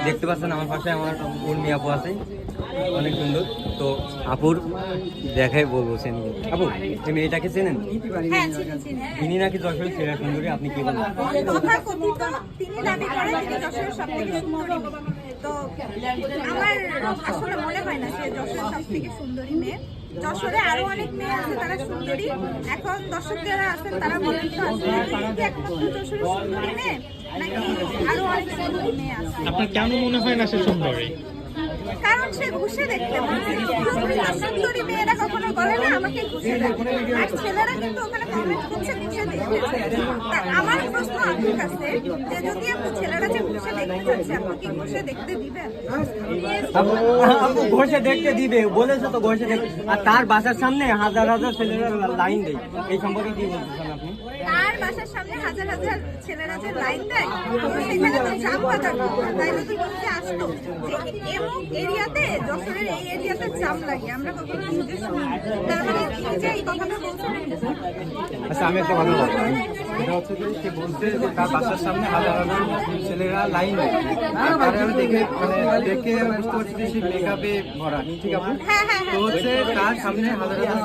দেখতে পাচ্ছেন আমার পাশে আমার উর্মি আপু আছে, অনেক সুন্দর। তো আপুর দেখাই বলবো চেন আপু, তুমি এটাকে চেনেন? হ্যাঁ, চিনি। ইনি নাকি যশোরের সেরা সুন্দরী, আপনি কি বলেন? তথাকথিত তিনি দাবি করেন তিনি যশোরের সবথেকে সুন্দরী মেয়ে। তো আমার আসলে মনে হয় না সে যশোরের সবথেকে সুন্দরী মেয়ে। যশোরে আরো অনেক মেয়ে আছে তারা সুন্দরী। এখন দর্শক যারা আছেন তারা বলেন তো আসলে তিনি কি একমাত্র যশোরের সুন্দরী মেয়ে নাকি আরো অনেক সুন্দরী মেয়ে আছে? আপনার কেন মনে হয় না সে সুন্দরী? কারণ সে ঘুষে দেখতে পারে। পুরোপুরি সুন্দরী মেয়েরা কখনো বলে না আমাকে ঘুষে দেখতে, আর ছেলেরা কিন্তু ওখানে কমেন্ট করছে ঘুষে দেখতে। তা আমার প্রশ্ন আপনার কাছে যে যদি আপনি ছেলেরা যে ঘুষে দেখতে চাচ্ছে আপনি কি ঘুষে দেখতে দিবেন? আপু আপু ঘষে দেখতে দিবে বলেছে তো, ঘষে দেখতে। আর তার বাসার সামনে হাজার হাজার ছেলেরা লাইন দেয়, এই সম্পর্কে কি বলতেছেন আপনি? তার বাসার সামনে হাজার হাজার ছেলেরা যে লাইন দেয়, তো সেখানে তো জাম বাজার তাইলে তো বুঝতে আসতো যে এমন এরিয়াতে যশোরের এই এরিয়াতে জাম লাগে। আমরা কখনো নিউজে শুনি। তার মানে তিনি যে এই কথাটা বলছেন। আচ্ছা, আমি একটা কথা বলবো। এটা হচ্ছে যে সে বলছে যে তার বাসার সামনে হাজার হাজার ছেলেরা লাইন দেয়। আর তারে আমি দেখে দেখে বুঝতে পারছি যে সে মেকআপে ভরা, ঠিক আছে? হ্যাঁ। তো হচ্ছে তার সামনে হাজার হাজার